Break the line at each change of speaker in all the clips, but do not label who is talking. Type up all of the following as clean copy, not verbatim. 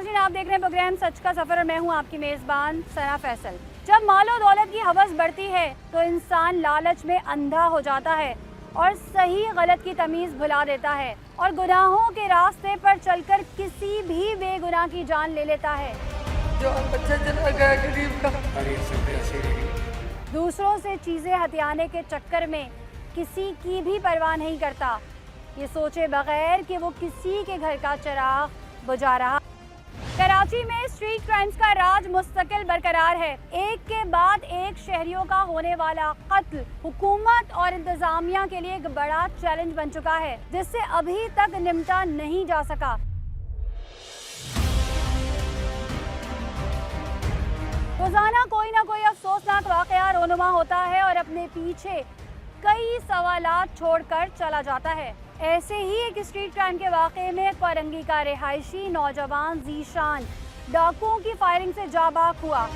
नाज़रीन, आप देख रहे हैं प्रोग्राम सच का सफ़र और मैं हूं आपकी मेज़बान सना फैसल। जब मालो दौलत की हवस बढ़ती है तो इंसान लालच में अंधा हो जाता है और सही गलत की तमीज़ भुला देता है और गुनाहों के रास्ते पर चलकर किसी भी बेगुनाह की जान ले लेता है।
जो बच्चा चला गया गरीब का।
दूसरों से चीज़ें हथियाने के चक्कर में किसी की भी परवाह नहीं करता, ये सोचे बगैर कि वो किसी के घर का चिराग बुझा रहा। कराची में स्ट्रीट क्राइम्स का राज मुस्तकिल बरकरार है। एक के बाद एक शहरियों का होने वाला कत्ल हुकूमत और इंतजामिया के लिए एक बड़ा चैलेंज बन चुका है, जिससे अभी तक निपटा नहीं जा सका। रोजाना कोई ना कोई अफसोसनाक वाकया रोनुमा होता है और अपने पीछे कई सवालात छोड़कर चला जाता है। ऐसे ही एक स्ट्रीट क्राइम के वाक़े में कोरंगी का रिहायशी नौजवान ज़ीशान डाकुओं की फायरिंग से जाबाक हुआ।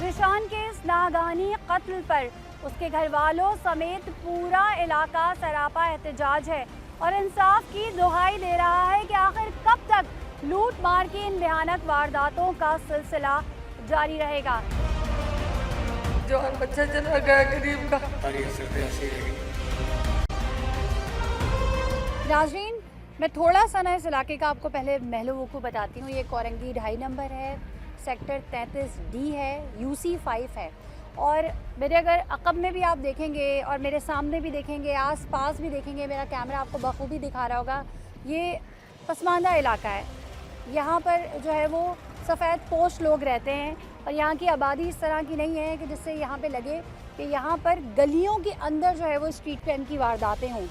ज़ीशान के इस नागानी कत्ल पर उसके घर वालों समेत पूरा इलाका सरापा एहतजाज है और इंसाफ की दुहाई दे रहा है कि आखिर कब तक लूट मार की इन भयानक वारदातों का सिलसिला जारी रहेगा।
जो बच्चा चला गया गरीब का।
नाज़रीन, मैं थोड़ा सा ना इस इलाके का आपको पहले महलों को बताती हूँ। ये कोरंगी 2.5 नंबर है, सेक्टर 33D है, UC 5 है और मेरे अगर अकब में भी आप देखेंगे और मेरे सामने भी देखेंगे, आस पास भी देखेंगे, मेरा कैमरा आपको बखूबी दिखा रहा होगा, ये पसमानदा इलाका है। यहाँ पर जो है वो सफ़ेद पोश लोग रहते हैं और यहाँ की आबादी इस तरह की नहीं है कि जिससे यहाँ पे लगे कि यहाँ पर गलियों के अंदर जो है वो स्ट्रीट क्राइम की वारदातें हों।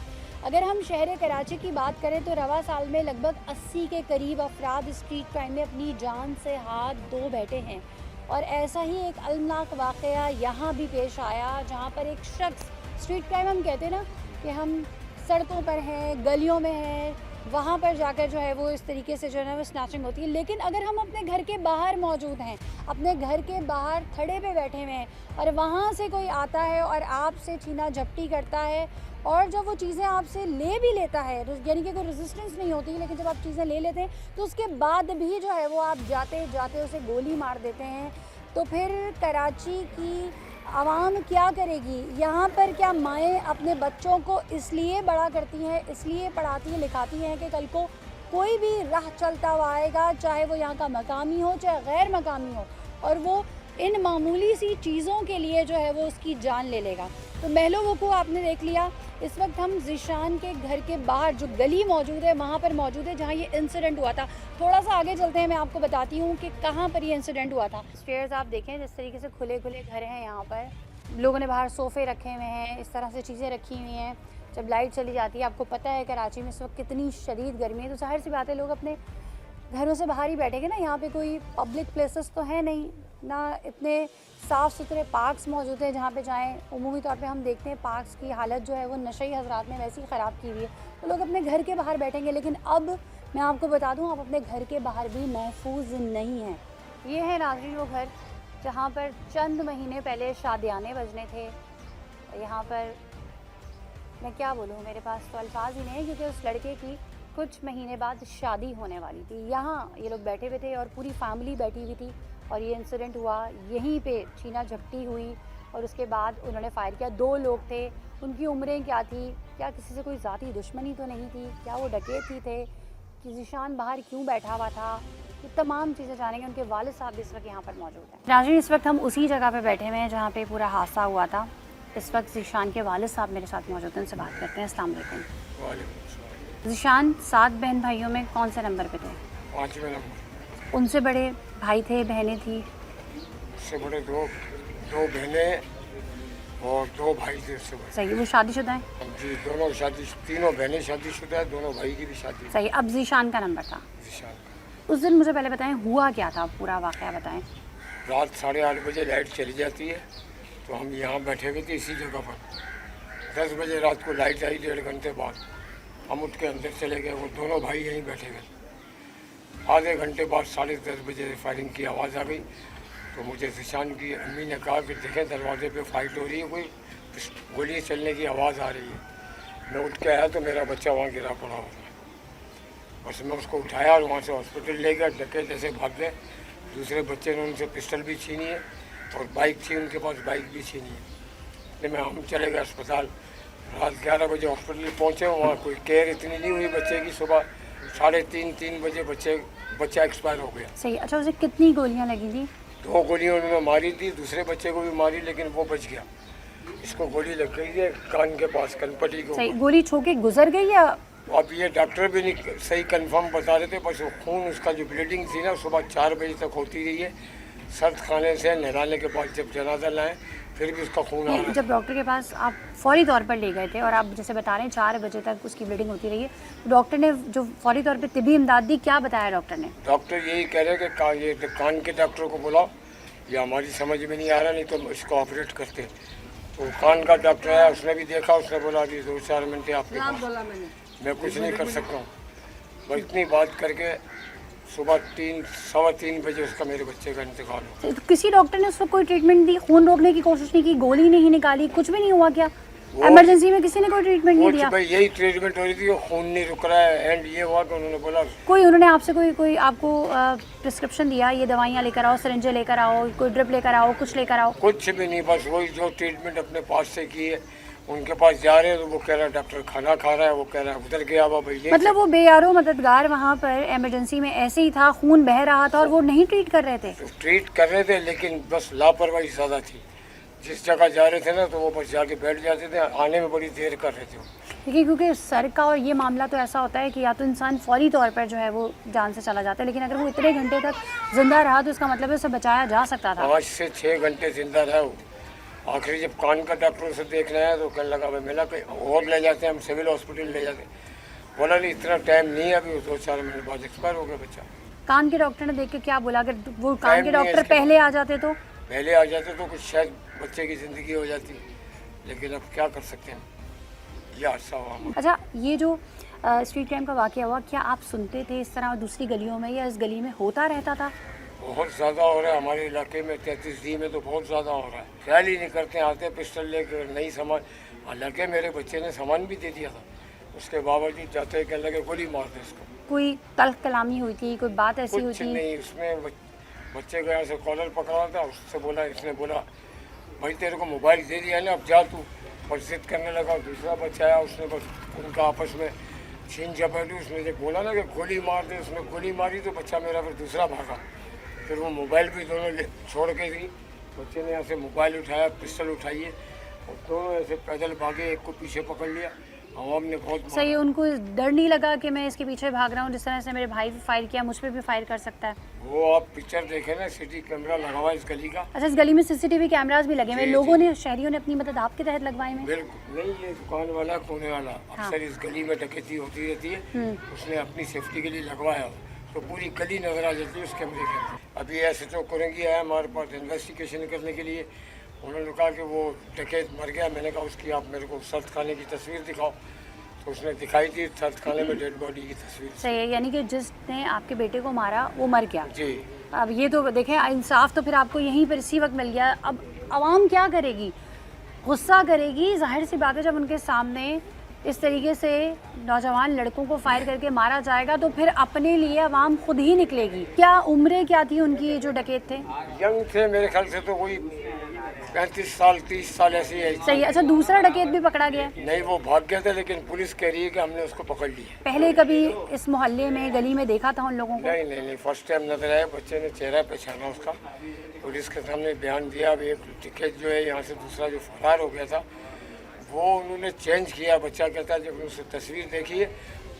अगर हम शहर कराची की बात करें तो रवा साल में लगभग 80 के करीब अफराद स्ट्रीट क्राइम में अपनी जान से हाथ धो बैठे हैं और ऐसा ही एक अलमनाक वाक़या यहाँ भी पेश आया, जहाँ पर एक शख्स, स्ट्रीट क्राइम हम कहते हैं ना कि हम सड़कों पर हैं, गलियों में हैं, वहाँ पर जाकर जो है वो इस तरीके से जो है वो स्नैचिंग होती है। लेकिन अगर हम अपने घर के बाहर मौजूद हैं, अपने घर के बाहर थड़े पे बैठे हुए हैं और वहाँ से कोई आता है और आपसे छीना झपटी करता है और जब वो चीज़ें आपसे ले भी लेता है, यानी कि कोई रेजिस्टेंस नहीं होती, लेकिन जब आप चीज़ें ले लेते हैं तो उसके बाद भी जो है वो आप जाते जाते उसे गोली मार देते हैं, तो फिर कराची की आवाम क्या करेगी? यहाँ पर क्या माएँ अपने बच्चों को इसलिए बड़ा करती हैं, इसलिए पढ़ाती हैं लिखाती हैं कि कल को कोई भी राह चलता हुआ आएगा, चाहे वो यहाँ का मकामी हो चाहे गैर मकामी हो, और वो इन मामूली सी चीज़ों के लिए जो है वो उसकी जान ले लेगा। तो महलो वो को आपने देख लिया। इस वक्त हम ज़ीशान के घर के बाहर जो गली मौजूद है वहाँ पर मौजूद है जहाँ ये इंसिडेंट हुआ था। थोड़ा सा आगे चलते हैं, मैं आपको बताती हूँ कि कहाँ पर ये इंसिडेंट हुआ था। स्टेयर्स आप देखें, जिस तरीके से खुले खुले घर हैं, यहाँ पर लोगों ने बाहर सोफ़े रखे हुए हैं, इस तरह से चीज़ें रखी हुई हैं। जब लाइट चली जाती है, आपको पता है कराची में इस वक्त कितनी शदीद गर्मी है, तो ज़ाहिर सी बात है लोग अपने घरों से बाहर ही बैठेंगे ना। यहाँ पे कोई पब्लिक प्लेसेस तो है नहीं, ना इतने साफ़ सुथरे पार्क्स मौजूद हैं जहाँ पे जाएं। उमूमी तौर पे हम देखते हैं पार्क्स की हालत जो है वो नशई हज़रात ने वैसी ख़राब की हुई है, तो लोग अपने घर के बाहर बैठेंगे। लेकिन अब मैं आपको बता दूँ, आप अपने घर के बाहर भी महफूज नहीं हैं। ये है नाज़रीन वो घर जहाँ पर चंद महीने पहले शादियाने बजने थे। यहाँ पर मैं क्या बोलूँ, मेरे पास तो अल्फाज ही नहीं है, क्योंकि उस लड़के की कुछ महीने बाद शादी होने वाली थी। यहाँ ये लोग बैठे हुए थे और पूरी फैमिली बैठी हुई थी और ये इंसिडेंट हुआ, यहीं पे छीना झपटी हुई और उसके बाद उन्होंने फायर किया। 2 लोग थे, उनकी उम्रें क्या थी, क्या किसी से कोई ज़ाती दुश्मनी तो नहीं थी, क्या वो डकैत ही थे, कि ज़ीशान बाहर क्यों बैठा हुआ था, ये तमाम चीज़ें जानेंगे। उनके वालिद साहब इस वक्त यहाँ पर मौजूद हैं। नाज़रीन, इस वक्त हम उसी जगह पर बैठे हुए हैं जहाँ पर पूरा हादसा हुआ था। इस वक्त ज़ीशान के वालिद साहब मेरे साथ मौजूद हैं, उनसे बात करते हैं। अस्सलाम वालेकुम। ज़ीशान 7 बहन भाइयों में कौन से नंबर पे थे?
5वें नंबर।
उनसे बड़े भाई थे, बहनें थी?
उससे बड़े दो बहनें और 2 भाई थे उससे बड़े।
सही, वो शादीशुदा हैं?
जी, दोनों शादी, तीनों बहनें शादीशुदा है, दोनों भाई की भी शादी।
सही। अब ज़ीशान का नंबर था?
ज़ीशान।
उस दिन मुझे पहले बताएं, हुआ क्या था, पूरा वाक़या बताएं।
रात 8:30 बजे लाइट चली जाती है, तो हम यहाँ बैठे हुए थे इसी जगह पर। 10 बजे रात को लाइट आई, 1.5 घंटे बाद हम उठ के अंदर चले गए। वो दोनों भाई यहीं बैठे हुए। आधे घंटे बाद 10:30 बजे फायरिंग की आवाज़ आ गई, तो मुझे ज़ीशान की अम्मी ने कहा कि देखें दरवाजे पे फाइट हो रही है, कोई गोली चलने की आवाज़ आ रही है। मैं उठ के आया तो मेरा बच्चा वहाँ गिरा पड़ा हुआ था। बस मैं उसको उठाया और वहाँ से हॉस्पिटल ले गया। डकैत ऐसे भाग गए। दूसरे बच्चे ने उनसे पिस्टल भी छीनी है और बाइक थी उनके पास, बाइक भी छीनी है। इसलिए मैं हम चले गए अस्पताल। रात 11 बजे हॉस्पिटल पहुँचे। वहाँ कोई केयर इतनी नहीं हुई बच्चे की। सुबह 3:30 बजे बच्चा एक्सपायर हो गया।
सही। अच्छा, उसे कितनी गोलियां लगी थी?
2 गोलियाँ उन्होंने मारी थी। दूसरे बच्चे को भी मारी लेकिन वो बच गया। इसको गोली लग गई है कान के पास, कनपटी को।
सही। गोली छू के गुजर गई या?
अब ये डॉक्टर भी नहीं सही कंफर्म बता रहे थे। बस वो खून, उसका जो ब्लीडिंग थी ना, सुबह 4 बजे तक होती रही है। सर्द खाने से नहलाने के बाद जब जनाजा लाए फिर भी उसका खून आ रहा है।
जब डॉक्टर के पास आप फौरी तौर पर ले गए थे और आप जैसे बता रहे हैं 4 बजे तक उसकी ब्लीडिंग होती रही है, तो डॉक्टर ने जो फौरी तौर पे तिब्बी इमदाद दी, क्या बताया डॉक्टर ने?
डॉक्टर यही कह रहे हैं कि ये कान के डॉक्टर को बुलाओ, ये हमारी समझ में नहीं आ रहा, नहीं तो इसको ऑपरेट करते। तो कान का डॉक्टर है, उसने भी देखा। उसने बोला अभी 2-4 मिनट आपके पास, मैं कुछ नहीं कर सकता हूँ। बस इतनी बात करके सुबह 3-3:15 बजे उसका, मेरे बच्चे का इंतकाल हो।
तो किसी डॉक्टर ने उस वक्त कोई ट्रीटमेंट दी? खून रोकने की कोशिश नहीं की? गोली नहीं निकाली? कुछ भी नहीं हुआ क्या? इमरजेंसी में किसी ने कोई ट्रीटमेंट नहीं दिया?
भाई यही ट्रीटमेंट हो रही थी, वो खून नहीं रुक रहा है। एंड ये हुआ कि उन्होंने बोला,
उन्होंने आपसे कोई आपको प्रिस्क्रिप्शन दिया, ये दवाइयाँ लेकर आओ, सिरिंजें लेकर आओ, कोई ड्रिप लेकर आओ, कुछ लेकर आओ?
कुछ भी नहीं। बस वही जो ट्रीटमेंट अपने पास से की है। उनके पास जा रहे हैं तो वो कह रहा है डॉक्टर खाना खा रहा है, वो कह रहा है उधर गया हुआ भैया।
मतलब वो बेयारो मददगार वहाँ पर इमरजेंसी में ऐसे ही था, खून बह रहा था और वो नहीं ट्रीट कर रहे थे?
तो ट्रीट कर रहे थे लेकिन बस लापरवाही ज़्यादा थी। जिस जगह जा रहे थे ना तो वो बस जाके बैठ जाते थे, आने में बड़ी देर कर रहे थे।
देखिए, क्योंकि सर का और ये मामला तो ऐसा होता है कि या तो इंसान फौरी तौर पर जो है वो जान से चला जाता है, लेकिन अगर वो इतने घंटे तक जिंदा रहा तो इसका मतलब है उसे बचाया जा सकता था।
5 से 6 घंटे जिंदा रहा वो। आखिरी जब कान का डॉक्टर से देखने आया तो कहने लगा भाई मिला कहीं और ले जाते हैं, हम सिविल हॉस्पिटल ले जाते। बोला नहीं इतना टाइम नहीं है, अभी 2-4 मिनट बाद एक्सपायर हो गया बच्चा।
कान के डॉक्टर ने देख के क्या बोला? अगर वो कान के डॉक्टर पहले आ जाते तो
कुछ शायद बच्चे की ज़िंदगी हो जाती, लेकिन अब क्या कर सकते हैं, ये हादसा हुआ।
अच्छा, ये जो स्ट्रीट क्राइम का वाकया हुआ, क्या आप सुनते थे इस तरह दूसरी गलियों में या इस गली में होता रहता था?
बहुत ज़्यादा हो रहा है हमारे इलाके में। 33D में तो बहुत ज़्यादा हो रहा है। ख्याल ही नहीं करते, आते पिस्टल लेकर, नहीं सामान। हालांकि मेरे बच्चे ने सामान भी दे दिया था, उसके बावजूद जाते कहने लगे गोली मार दे इसको।
कोई तल्ख कलामी हुई थी? कोई बात ऐसी हुई
कुछ
थी?
नहीं। उसमें बच्चे को यहाँ से कॉलर पकड़ा था, उससे बोला, इसने बोला भाई तेरे को मोबाइल दे दिया ना, अब जा तू। और जिद करने लगा। दूसरा बच्चा आया, उसने बस उनका आपस में छीन झपटी। उसने जब बोला ना कि गोली मार दे, उसने गोली मारी तो बच्चा मेरा फिर दूसरा भागा। फिर वो मोबाइल भी दोनों छोड़ के दी। बच्चे ने यहाँ से मोबाइल उठाया, पिस्टल उठाई है और दोनों ऐसे पैदल भागे। एक को पीछे पकड़ लिया। आवाम ने बहुत
सही है। उनको डर नहीं लगा कि मैं इसके पीछे भाग रहा हूँ, जिस तरह से मेरे भाई पे फायर किया, मुझ पर भी फायर कर सकता है?
वो आप पिक्चर देखे ना, सिटी कैमरा लगा हुआ इस गली का।
अच्छा, इस गली में सीसीटीवी कैमरास भी लगे हुए? लोगों ने, शहरियों ने अपनी मदद आपके तहत लगवाए में?
बिल्कुल नहीं। ये दुकान वाला, कोने वाला, अक्सर इस गली में डकैती होती रहती है, उसने अपनी सेफ्टी के लिए लगवाया। तो पूरी गली नजर आ जाती है उस कैमरे के अंदर। अभी ऐसे तो कुरंगी आया हमारे पास इन्वेस्टिगेशन करने के लिए। उन्होंने कहा कि वो डकैत मर गया। मैंने कहा उसकी आप मेरे को सर्द खाने की तस्वीर दिखाओ, तो उसने दिखाई थी सर्द खाने में डेड बॉडी की तस्वीर।
सही है, यानी कि जिसने आपके बेटे को मारा वो मर गया
जी।
अब ये तो देखें, इंसाफ तो फिर आपको यहीं पर इसी वक्त मिल गया। अब आवाम क्या करेगी? गुस्सा करेगी, जाहिर सी बात है। जब उनके सामने इस तरीके से नौजवान लड़कों को फायर करके मारा जाएगा तो फिर अपने लिए आवाम खुद ही निकलेगी। क्या उम्रें क्या थी उनकी जो डकैत थे?
यंग थे मेरे ख्याल से, तो कोई 35 साल 30 साल ऐसी है।
सही है। अच्छा, दूसरा डकैत भी पकड़ा गया?
नहीं, वो भाग गया था, लेकिन पुलिस कह रही है कि हमने उसको पकड़ लिया।
पहले कभी इस मोहल्ले में, गली में देखा था उन लोगों को?
नहीं, फर्स्ट टाइम नजर आया। बच्चे ने चेहरा पहचाना उसका, पुलिस के सामने बयान दिया। अब एक टिकट जो है यहाँ से दूसरा जो फरार हो गया था वो उन्होंने चेंज किया। बच्चा कहता है जब उसने तस्वीर देखी है,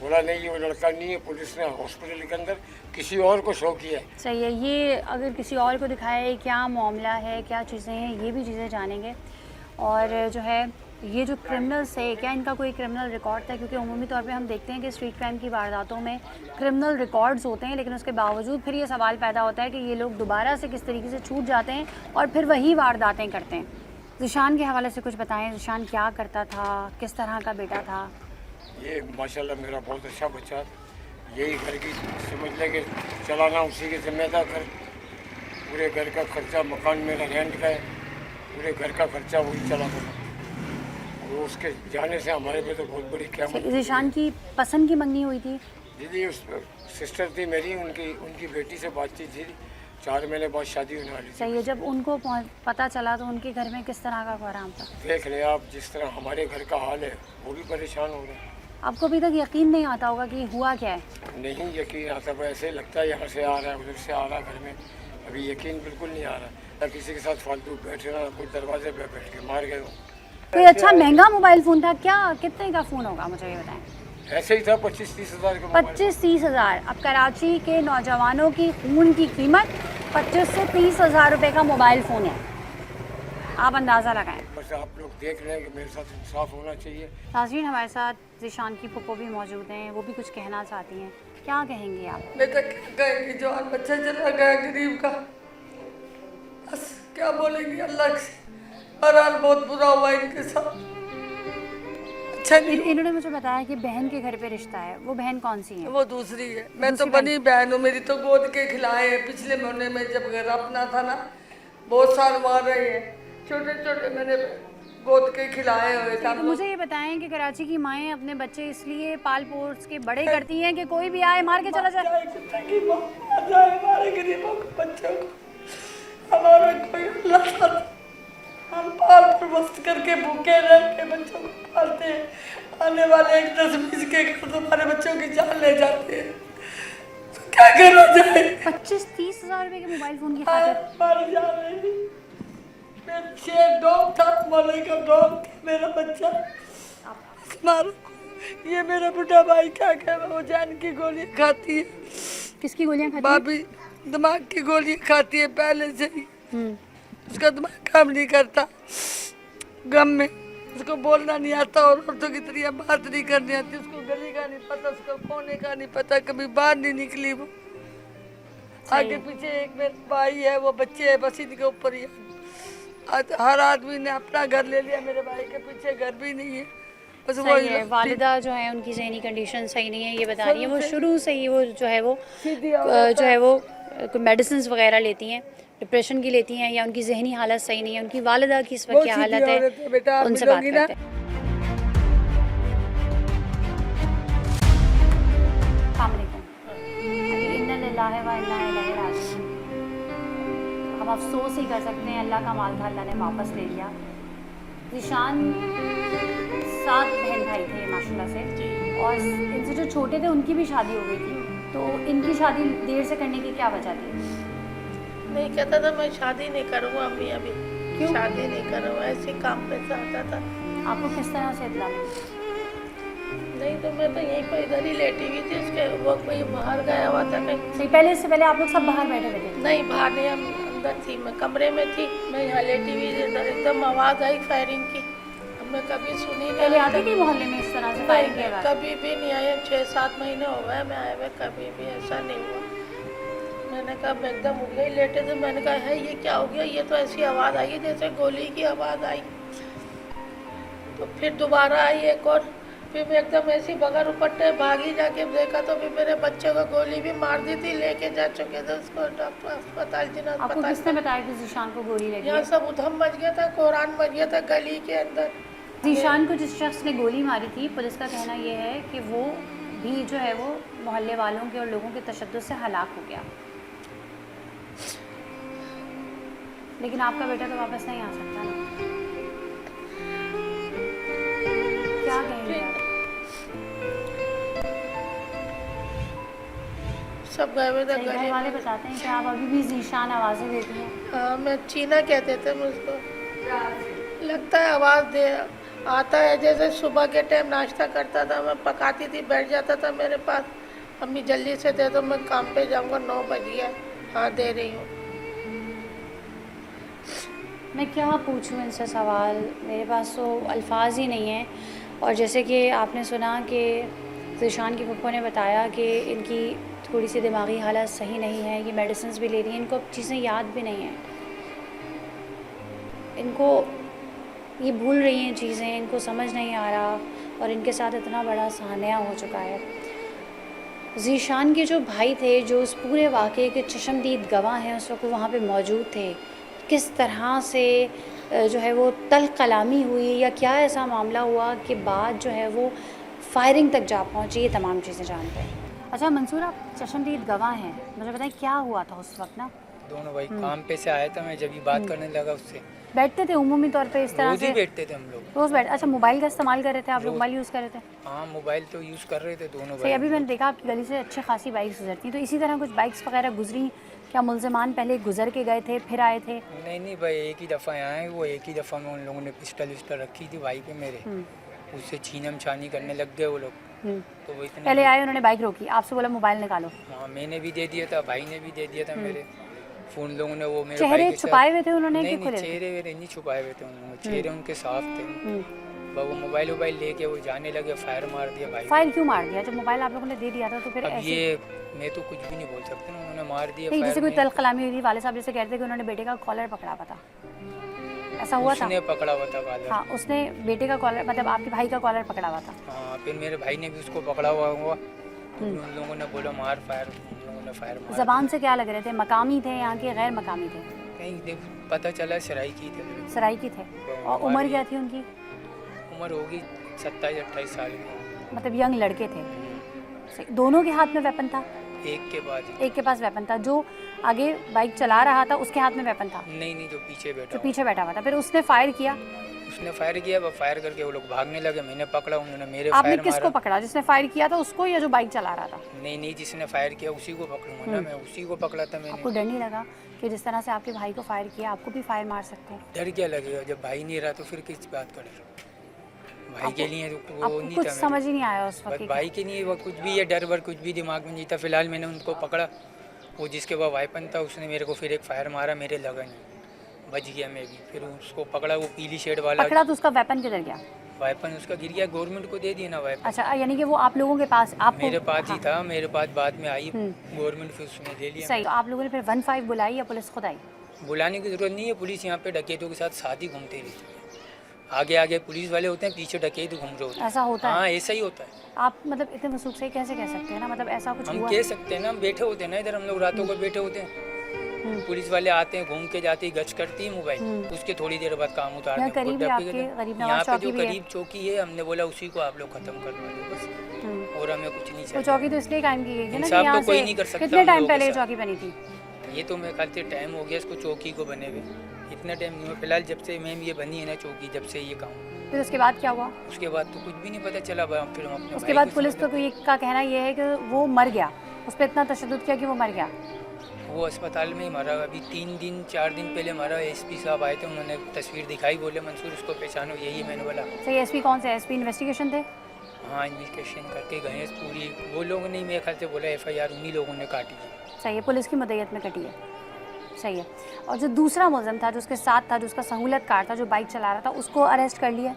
बोला नहीं वो लड़का नहीं है। पुलिस ने हॉस्पिटल के अंदर किसी और को शो किया है।
सही है। ये अगर किसी और को दिखाए क्या मामला है, क्या चीज़ें हैं, ये भी चीज़ें जानेंगे। और जो है ये जो क्रिमिनल्स है, क्या इनका कोई क्रिमिनल रिकॉर्ड था? क्योंकि उमूमी तौर पे हम देखते हैं कि स्ट्रीट क्राइम की वारदातों में क्रिमिनल रिकॉर्ड्स होते हैं, लेकिन उसके बावजूद फिर ये सवाल पैदा होता है कि ये लोग दोबारा से किस तरीके से छूट जाते हैं और फिर वही वारदातें करते हैं। ज़िशान के हवाले से कुछ बताएं। ज़िशान क्या करता था, किस तरह का बेटा था?
ये माशाल्लाह मेरा बहुत अच्छा बच्चा। यही घर की समझ ले के चलाना उसी के जिम्मेदार। घर पूरे घर का खर्चा, मकान मेरा रेंट का है, पूरे घर का खर्चा वही चलाता था। वो उसके जाने से हमारे पे तो बहुत बड़ी क्या।
ज़िशान की पसंद की मंगनी हुई थी?
दीदी उस सिस्टर थी मेरी, उनकी बेटी से बातचीत थी, 4 महीने बाद शादी होने वाली थी।
सही है, जब उनको पता चला तो उनके घर में किस तरह का कोहराम था?
देख रहे आप जिस तरह हमारे घर का हाल है, वो भी परेशान हो रहे हैं।
आपको अभी तक यकीन नहीं आता होगा कि हुआ क्या है?
नहीं यकीन आता, पर ऐसे लगता है यहाँ से आ रहा है उधर से आ रहा है घर में, अभी यकीन बिल्कुल नहीं आ रहा। ना किसी के साथ फालतू बैठे ना कोई दरवाजे पे बैठ के मार गए हो।
कोई अच्छा महंगा मोबाइल फ़ोन था क्या? कितने का फ़ोन होगा मुझे ये बताएं।
ऐसे ही था 25-30 हज़ार का मोबाइल।
25-30 हज़ार। अब कराची के नौजवानों की खून की कीमत 25 से 30 हज़ार रुपये का मोबाइल फ़ोन है, आप अंदाज़ा लगाएं।
बस आप लोग देख रहे हैं कि मेरे साथ इंसाफ होना चाहिए।
नाज़रीन, हमारे साथ ज़ीशान की फुप्पो भी मौजूद हैं, वो भी कुछ कहना चाहती हैं। क्या कहेंगी आप?
बेटा क्या कहेंगे, जवान बच्चा चला गया गरीब का, बस क्या बोलेंगे अल्लाह से। बहरहाल बहुत बुरा हुआ इनके साथ, अच्छा नहीं।
इन्होंने मुझे बताया कि बहन के घर पे रिश्ता है, वो बहन कौन सी है?
वो दूसरी है, मैं तो बनी बहन हूँ, मेरी तो गोद के खिलाए हैं। पिछले महीने में जब घर अपना था ना, बहुत साल वहाँ रहे हैं, छोटे छोटे मैंने गोद के खिलाए हुए थे।
तो मुझे ये बताएं कि कराची की माएँ अपने बच्चे इसलिए पाल पोस के बड़े करती हैं कि कोई भी आए मार के चला जाए।
हमारे गरीबों के बच्चों को हमारा कोई अल्लाह साथ, हम पाल परवस्त करके भूखे रह के बच्चों को पालते हैं। आने वाले 10-20 के घर तुम्हारे बच्चों की जान ले जाते हैं, तो क्या करा जाए?
25-30 हज़ार रुपये के मोबाइल फ़ोन की खातिर
मार जा रही। मैं 6 डॉग था, मोले का डॉग था मेरा बच्चा, मारो। ये मेरा बुढ़ा भाई क्या कहे, वो जान की गोली खाती है।
किसकी गोलियां खाती है?
भाभी दिमाग की गोली खाती है पहले से ही, उसका दिमाग काम नहीं करता, गम में उसको बोलना नहीं आता और औरतों की तरह बात नहीं करनी आती, उसको गली का नहीं पता, उसको कोने का नहीं पता, कभी बाहर नहीं निकली वो। आगे पीछे एक मेरा भाई है, वो बच्चे है, बस इनके ऊपर ही। आज हर आदमी ने अपना घर ले लिया, मेरे भाई के पीछे घर भी नहीं है, बस वो
सही है। वालिदा जो है उनकी ज़हनी कंडीशन सही नहीं है, ये बता रही है। वो शुरू से ही वो जो है वो मेडिसिन वगैरह लेती हैं, डिप्रेशन की लेती हैं, या उनकी जहनी हालत सही नहीं है। उनकी वालिदा की इस वक्त क्या हालत है, उनसे बात करते हैं। हम अफसोस ही कर सकते हैं, अल्लाह का माल था, अल्लाह ने वापस ले लिया। ज़ीशान 7 बहन भाई थे माशाल्लाह से, और इनसे जो छोटे थे उनकी भी शादी हो गई थी, तो इनकी शादी देर से करने की क्या वजह थी?
नहीं कहता था मैं शादी नहीं करूँगा अम्मी, अभी
क्यों?
शादी नहीं करूँगा, ऐसे काम पे आता था।
आपको किस तरह से इत्तला मिली?
नहीं तो मैं तो यहीं पर इधर ही लेटी हुई थी, उसके वो कोई बाहर गया हुआ था कहीं।
नहीं, पहले इससे पहले आप लोग सब बाहर बैठे हुए थे?
नहीं बाहर नहीं, हम अंदर थी, मैं कमरे में थी, मैं यहाँ लेटी हुई थी, इधर एकदम आवाज़ आई फायरिंग की, हमने कभी सुनी नहीं।
पहले आती थी मोहल्ले में इस तरह से फायरिंग की आवाज़?
कभी भी नहीं आया, 6-7 महीने हो गए मैं आए हुए, कभी भी ऐसा नहीं हुआ। मैंने कहा मैं एकदम उठ गई लेटे थे, मैंने कहा है ये क्या हो गया, ये तो ऐसी आवाज़ आई जैसे गोली की आवाज़ आई। तो फिर दोबारा आई एक और, फिर मैं एकदम ऐसी बगैर उपट्टे भागी, जाके देखा तो फिर मेरे बच्चे को गोली भी मार दी थी, लेके जा चुके थे उसको डॉक्टर अस्पताल, जिला
आपको
अस्पताल।
किसने बताया कि ज़ीशान को गोली लगी
यहाँ
है?
सब उधम मच गया था, कुरान मच गया था गली के अंदर।
ज़ीशान को जिस शख्स ने गोली मारी थी, पुलिस का कहना ये है कि वो भी जो है वो मोहल्ले वालों के और लोगों के तशद्दुद से हलाक हो गया, लेकिन आपका बेटा तो वापस नहीं आ सकता ना। क्या कहेंगे आप?
सब गए हुए थे
सही, घर वाले बताते हैं कि आप अभी भी ज़ीशान आवाज़ें देती हैं।
हाँ, मैं चीना कहते थे मुझको, लगता है आवाज़ दे आता है, जैसे सुबह के टाइम नाश्ता करता था, मैं पकाती थी, बैठ जाता था मेरे पास, अम्मी जल्दी से दे दो मैं काम पे जाऊंगा, 9 बज गया, हाँ दे रही हूँ।
मैं क्या पूछूं इनसे सवाल, मेरे पास तो अल्फाज ही नहीं हैं। और जैसे कि आपने सुना कि ज़ीशान की फुप्पो ने बताया कि इनकी थोड़ी सी दिमागी हालत सही नहीं है, ये मेडिसिन भी ले रही हैं, इनको अब चीज़ें याद भी नहीं हैं, इनको ये भूल रही हैं चीज़ें, इनको समझ नहीं आ रहा, और इनके साथ इतना बड़ा सान्या हो चुका है। ज़ीशान के जो भाई थे, जो उस पूरे वाक़े के चश्मदीद गवाह हैं, उस वक्त वहाँ पे मौजूद थे, किस तरह से जो है वो तल कलामी हुई, या क्या ऐसा मामला हुआ कि बाद जो है वो फायरिंग तक जा पहुँची, ये तमाम चीज़ें जानते हैं। अच्छा मंसूर, आप चश्मदीद गवाह हैं, मुझे बताएं क्या हुआ था उस वक्त ना?
दोनों भाई काम पे से आया था, मैं जब भी बात करने लगा उससे।
बैठते थे उमूमी तौर पे इस तरह
रोज
से?
ही बैठते थे हम लोग।
रोज बैठ। अच्छा, मोबाइल का इस्तेमाल कर रहे थे आप लोग? मोबाइल यूज़ कर रहे थे?
हाँ, मोबाइल तो यूज़ कर रहे थे दोनों
सही।
भाई।
अभी मैंने देखा आपकी गली से अच्छी खासी बाइक्स गुजरती, तो इसी तरह कुछ बाइक्स वगैरह गुजरी? क्या मुलजमान पहले गुजर के गए थे फिर आए थे?
नहीं भाई, एक ही दफ़ा आए हैं, वो एक ही दफ़ा में उन लोगों ने पिस्टल विस्टल रखी थी भाई पे मेरे, उससे छीनम छानी करने लग गए वो लोग। तो वो इतना
पहले आए, उन्होंने बाइक रोकी, आपसे बोला मोबाइल निकालो?
हाँ, मैंने भी दे दिया था, भाई ने भी दे दिया था मेरे। फोन लोगों ने वो मेरे
चेहरे
भाई के साथ-
छुपाए हुए थे उन्होंने कि
नहीं
खुले थे?
चेहरे वेरे नहीं छुपाए हुए थे उन्होंने, चेहरे उनके साफ थे। वो मोबाइल वोबाइल लेके वो जाने लगे, फायर मार दिया भाई।
फायर क्यों मार दिया? जब मोबाइल आप लोगों ने दे दिया था तो फिर
अब
ऐसे?
ये मैं तो कुछ भी नहीं बोल सकता ना, उन्होंने मार दिया।
नहीं, जैसे
फायर
कोई
में-
तल कलामी हुई थी, वाले साहब जैसे कहते थे कि उन्होंने बेटे का कॉलर पकड़ा हुआ था, ऐसा हुआ था?
उसने पकड़ा हुआ था कॉलर।
हाँ, उसने बेटे का कॉलर, मतलब आपके भाई का कॉलर पकड़ा हुआ था।
हाँ, फिर मेरे भाई ने भी उसको पकड़ा हुआ। तो उन लोगों ने बोला मार, फायर, उन लोगों ने फायर मार।
जबान से क्या लग रहे थे? मकामी थे यहाँ के, गैर मकामी थे?
नहीं पता चला सराय की थे।
सराय की थे। और उम्र क्या थी उनकी?
उम्र होगी 27-28 साल की।
मतलब यंग लड़के थे। सही। दोनों के हाथ में वेपन था?
एक के बाद
एक के पास वेपन था, जो आगे बाइक चला रहा था उसके हाथ में वेपन था?
नहीं, जो पीछे बैठा
जो
हुआ।
पीछे बैठा हुआ था। फिर उसने फायर किया?
उसने फायर किया, वो फायर करके वो लोग भागने लगे, मैंने पकड़ा, उन्होंने मेरे
आपने
फायर
किसको
मारा।
पकड़ा? जिसने फायर किया था उसको या जो बाइक चला रहा था?
नहीं, जिसने फायर किया उसी को पकड़ूंगा ना, मैं उसी को पकड़ा था मैंने।
आपको डर नहीं लगा कि जिस तरह से आपके भाई को फायर किया आपको भी फायर मार सकते हैं?
डर क्या लगेगा, जब भाई नहीं रहा तो फिर किस बात का डर? भाई के लिए तो वो
आपको
नहीं
कुछ
था
समझ ही नहीं आया उस
बस
वक्त?
भाई के लिए वो कुछ भी ये डर वर कुछ भी दिमाग में नहीं था। फिलहाल मैंने उनको पकड़ा, वो जिसके पास वाइपन था उसने मेरे को फिर एक फायर मारा, मेरे लगा नहीं, बच गया मैं भी। फिर उसको पकड़ा, वो पीली शेड वाला
पकड़ा तो उसका वेपन किधर गया?
वाइपन उसका गिर गया, गवर्नमेंट को दे दिया ना वाइपन।
अच्छा, यानी कि वो आप लोगों के पास, आपको?
मेरे पास ही
हाँ।
था, मेरे पास बाद में आई गवर्नमेंट, फिर उसने ले लिया।
सही। तो आप लोगों ने फिर 15 बुलाई या पुलिस खुद आई?
बुलाने की ज़रूरत नहीं है, पुलिस यहाँ पे डकैतों के साथ ही घूमते रहती है। आगे आगे पुलिस वाले होते हैं, पीछे डकैत घूम रहे होते हैं।
ऐसा होता है?
हाँ, ऐसा ही होता है।
आप मतलब इतने वसूख से कैसे कह सकते हैं ना, मतलब ऐसा कुछ
हम
हुआ?
कह सकते हैं ना, हम बैठे होते हैं ना इधर, हम लोग रातों को बैठे होते हैं, पुलिस वाले आते हैं, घूम के जाते हैं, गश्त करती है मोबाइल, उसके थोड़ी देर बाद काम उतारते
यहाँ
हैं।
करीब है आपके, गरीब नवाज
यहाँ पे
चौकी
जो
भी है।
करीब चौकी है, हमने बोला उसी को आप लोग खत्म करवा दो बस, और हमें कुछ नहीं
वो
चाहिए।
चौकी तो इसलिए कायम की गई थी ना कि
इंसाफ तो
यहाँ
कोई
से
नहीं कर सकता
कितने
हम
टाइम
लोगों के
पहले ये
साथ।
चौकी बनी थी?
ये तो मेरे ख्याल से टाइम हो गया इसको चौकी को बने हुए, इतना टाइम नहीं हुआ। फिलहाल जब से मैम ये बनी है ना चौकी, जब से ये काम,
फिर उसके बाद क्या हुआ?
उसके बाद तो कुछ भी नहीं पता चला। फिर हम अपने
उसके
भाई
बाद
को
पुलिस
समझा-
तो ये का कहना ये है कि वो मर गया, उस पर इतना तशद्दुद किया कि वो मर गया।
वो अस्पताल में ही मरा, अभी 3-4 दिन पहले मरा। एसपी साहब आए थे, उन्होंने तस्वीर दिखाई, बोले मंसूर उसको पहचानो, यही मैंने बोला।
सही। एसपी कौन से? एसपी इन्वेस्टिगेशन थे?
हाँ, इन्वेस्टिगेशन करके गए हैं पूरी, वो लोगों ने मेरे ख्याल से बोला FIR उन्हीं लोगों ने काटी है।
सही है, पुलिस की मदयत में कटी है। सही है। और जो दूसरा मुलज़म था, जो उसके साथ था, जो उसका सहूलत कार था, जो बाइक चला रहा था, उसको अरेस्ट कर लिया?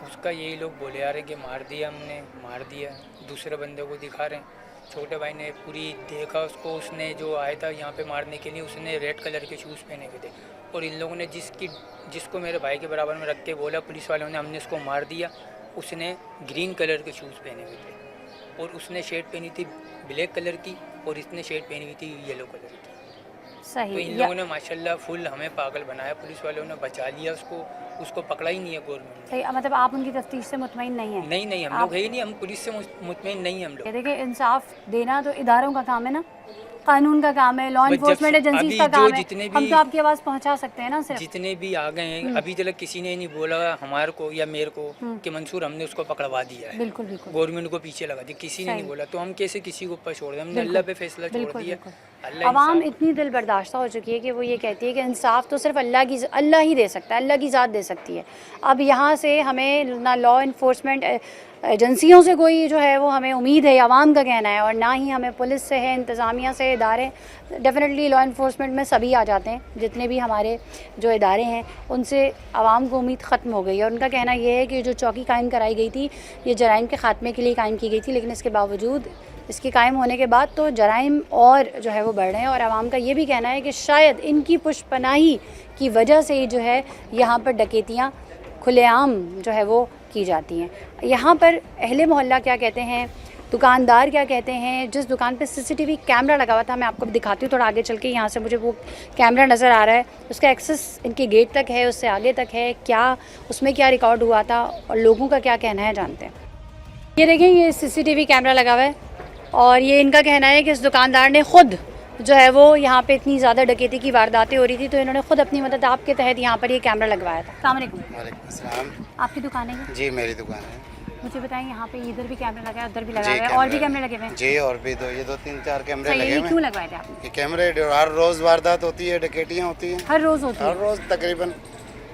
उसका यही लोग बोले आ रहे कि मार दिया हमने, मार दिया। दूसरे बंदे को दिखा रहे हैं, छोटे भाई ने पूरी देखा उसको, उसने जो आया था यहाँ पे मारने के लिए, उसने रेड कलर के शूज़ पहने हुए थे, और इन लोगों ने जिसको मेरे भाई के बराबर में रख के बोला पुलिस वालों ने हमने उसको मार दिया, उसने ग्रीन कलर के शूज़ पहने हुए थे, और उसने शर्ट पहनी थी ब्लैक कलर की, और इसने शर्ट पहनी हुई थी येलो कलर की। तो
सही।
इन लोगों ने माशाल्लाह फुल हमें पागल बनाया, पुलिस वालों ने बचा लिया उसको पकड़ा ही नहीं है गवर्नमेंट ने।
सही। मतलब आप उनकी तफ्तीश से मुतमईन नहीं है?
नहीं, हम लोग है ही नहीं, हम पुलिस से मुतमईन नहीं हम लोग।
देखिए, इंसाफ देना तो इदारों का काम है ना, कानून का काम है, लॉ
बस जब
इन्फोर्समेंट
से-
एजेंसीज
अभी
का
जो
काम है।
जितने
हम
भी-
तो आपकी आवाज़ पहुंचा सकते हैं ना सिर्फ।
जितने भी आ गए हैं, अभी तक किसी ने नहीं बोला हमारे को या मेरे को कि मंसूर हमने उसको पकड़वा दिया है,
बिल्कुल बिल्कुल।
गवर्नमेंट को पीछे लगा दिया, किसी ने
सही।
नहीं बोला। तो हम कैसे किसी को ऊपर छोड़ दें? हमने अल्लाह पे फैसला छोड़
बिल्कुल
दिया।
बिल्कुल।
अल्लाह
अवाम
इंसाफ-
इतनी दिल बर्दाश्त हो चुकी है कि वो ये कहती है कि इंसाफ तो सिर्फ अल्लाह ही दे सकता है, अल्लाह की ज़ात दे सकती है। अब यहाँ से हमें ना लॉ इन्फोर्समेंट एजेंसियों से कोई जो है वो हमें उम्मीद है, आवाम का कहना है, और ना ही हमें पुलिस से है, इंतज़ामिया से, इदारे। डेफिनेटली लॉ इन्फोर्समेंट में सभी आ जाते हैं, जितने भी हमारे जो इदारे हैं उनसे आवाम को उम्मीद ख़त्म हो गई है। और उनका कहना ये है कि जो चौकी कायम कराई गई थी ये जराइम के ख़ात्मे के लिए कायम की गई थी, लेकिन इसके बावजूद इसके कायम होने के बाद तो जराइम और जो है वो बढ़ रहे हैं। और आवाम का ये भी कहना है कि शायद इनकी पुष्पनाही की वजह से ही जो है यहाँ पर डकैतियाँ खुलेआम जो है वो की जाती हैं। यहाँ पर अहले मोहल्ला क्या कहते हैं, दुकानदार क्या कहते हैं, जिस दुकान पे CCTV कैमरा लगा हुआ था, मैं आपको दिखाती हूँ थोड़ा आगे चल के, यहाँ से मुझे वो कैमरा नज़र आ रहा है, उसका एक्सेस इनके गेट तक है, उससे आगे तक है, क्या उसमें क्या रिकॉर्ड हुआ था और लोगों का क्या कहना है जानते हैं। ये देखें, ये CCTV कैमरा लगा हुआ है, और ये इनका कहना है कि इस दुकानदार ने खुद जो है वो यहाँ पे इतनी ज़्यादा डकैती की वारदातें हो रही थी तो इन्होंने खुद अपनी मदद आपके तहत यहाँ पर ये कैमरा लगवाया था। अस्सलाम वालेकुम।
वालेकुम अस्सलाम।
आपकी दुकान है ये?
जी मेरी दुकान है।
मुझे बताएं, यहाँ पे इधर भी कैमरा लगा है, उधर भी
जी
लगा हुआ है, और भी कैमरे लगे हुए हैं?
जी और भी ये दो तीन चार कैमरे
सही है,
लगे
ये
हुए
क्यों
हैं।
लगवाए थे आपने?
ये कैमरे हर रोज़ वारदात होती है, डकैतियाँ होती हैं
हर रोज़ होती
हर
है?
रोज़ तकरीबन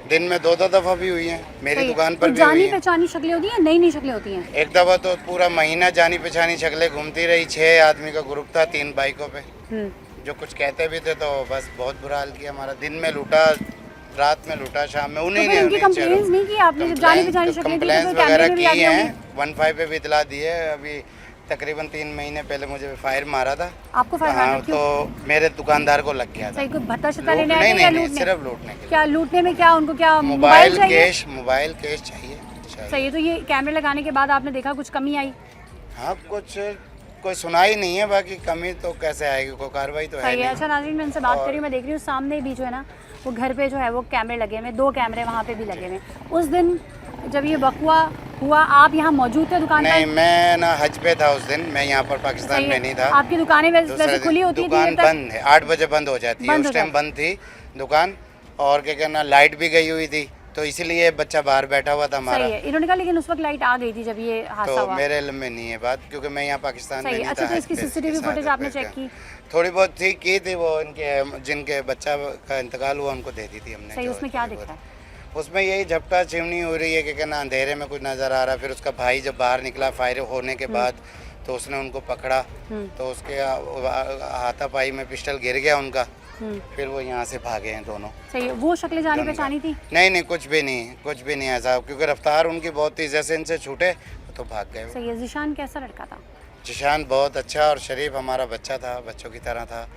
दिन में 2-2 दफ़ा भी हुई हैं। मेरी
सही है।
दुकान
तो
पर भी हुई
जानी
हैं।
पहचानी शक्लें होती हैं, नई नई शक्लें होती हैं?
एक दफ़ा तो पूरा महीना जानी पहचानी शक्लें घूमती रही। 6 आदमी का ग्रुप था 3 बाइकों पे, जो कुछ कहते भी थे तो बस बहुत बुरा हाल किया हमारा। दिन में लूटा, रात में लूटा, शाम में
तो
उन्हीं
फिर
ने
इनकी कंप्लेंट्स नहीं की आपने? जब जानी पहचानी शक्लें थी तो
कंप्लेंट्स
फिर कैमरे
वगैरह
में भी
की
आ गई
हैं।
होंगी।
15 पे भी इतला दी है। अभी तकरीबन 3 महीने पहले मुझे फायर मारा था।
आपको फायर मारा
हाँ,
क्यों?
तो मेरे दुकानदार को लग गया था।
सही, कोई भत्ता शत्ता
लूट-
लेने आए थे
नहीं
या
नहीं,
लूटने?
सिर्फ लूटने के लिए।
क्या लूटने में क्या उनको क्या
मोबाइल
चाहिए?
मोबाइल कैश चाहिए।
सही है। तो ये कैमरे लगाने के बाद आपने देखा कुछ कमी आई?
हाँ कुछ कोई सुनाई नहीं है, बाकी कमी तो कैसे आएगी, कोई कार्रवाई तो है
सही है।
नहीं।
अच्छा नाज़रीन, मैं इनसे बात कर रही हूँ, मैं देख रही हूँ सामने भी जो है ना वो घर पे जो है वो कैमरे लगे हुए हैं, 2 कैमरे वहाँ पे भी लगे हुए हैं। उस दिन जब ये वक़्वा हुआ आप यहाँ मौजूद थे दुकान
नहीं,
पर?
मैं ना हज पे था उस दिन, मैं यहाँ पर पाकिस्तान
सही
में
है।
नहीं था।
आपकी दुकानें
दूसरे
वैसे
दिन
खुली होती थी?
दुकान बंद है, 8 बजे बंद हो जाती है।
बंद
उस
हो
टाइम
जाती।
बंद थी दुकान, और क्या कहना लाइट भी गई हुई थी, तो इसीलिए बच्चा बाहर बैठा हुआ था हमारा।
सही है। इन्होंने कहा लेकिन उस वक्त लाइट आ गई थी जब ये हादसा
तो
हुआ।
मेरे इल्म में नहीं है बात, क्योंकि मैं यहाँ पाकिस्तान में
सही है।
नहीं
अच्छा,
था।
तो इसकी
हज पे
CCTV
इसके
फुटेज
साथ
आपने चेक
बैठ
की?
के। थोड़ी बहुत थी की थी, वो इनके जिनके बच्चा का इंतकाल हुआ उनको दे दी थी हमने।
सही,
जो
उसमें क्या
थोड़ी
दिख रहा
बहुत। उसमें यही झपटा चिमनी हो रही है कि कहना अंधेरे में कुछ नज़र आ रहा। फिर उसका भाई जब बाहर निकला फायर होने के बाद तो उसने उनको पकड़ा, तो उसके हाथापाई में पिस्टल गिर गया उनका। फिर वो यहाँ से भागे हैं दोनों।
सही है। वो शक्लें जानी पहचानी थी?
नहीं नहीं, कुछ भी नहीं, कुछ भी नहीं ऐसा, क्योंकि रफ्तार उनकी बहुत थी, जैसे इनसे छूटे तो भाग गए वो।
सही है। ज़ीशान कैसा लड़का था?
जिशान बहुत अच्छा और शरीफ हमारा बच्चा था, बच्चों की तरह था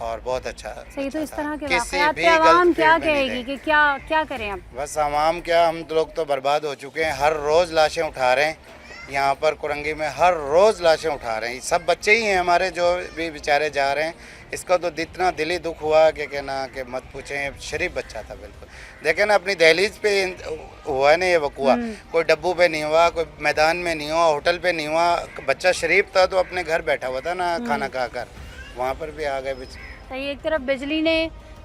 और बहुत अच्छा।
सही। तो इस
बच्चा
तरह
था।
के
किसी
वाक़यात
भी
पे आवाम
गलत
क्या
फील्ड में नहीं
कहेगी
थे।
कि क्या करें अब?
बस आवाम क्या, हम लोग तो बर्बाद हो चुके हैं। हर रोज़ लाशें उठा रहे हैं यहाँ पर कुरंगी में, हर रोज़ लाशें उठा रहे हैं। सब बच्चे ही हैं हमारे जो भी बेचारे जा रहे हैं। इसका तो इतना दिली दुख हुआ कि कहना कि मत पूछें। शरीफ बच्चा था बिल्कुल। देखें ना, अपनी दहलीज पे हुआ ना ये वक़्वा, कोई डब्बू पे नहीं हुआ, कोई मैदान में नहीं हुआ, होटल पे नहीं हुआ। बच्चा शरीफ था तो अपने घर बैठा हुआ था ना खाना खाकर, वहाँ पर भी आ गए बेचारे।
सही। एक तरफ बिजली ने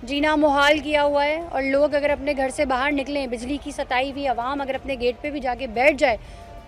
जीना मुहाल किया हुआ है और लोग अगर अपने घर से बाहर निकलें, बिजली की सताई हुई आवाम अगर अपने गेट पे भी जाके बैठ जाए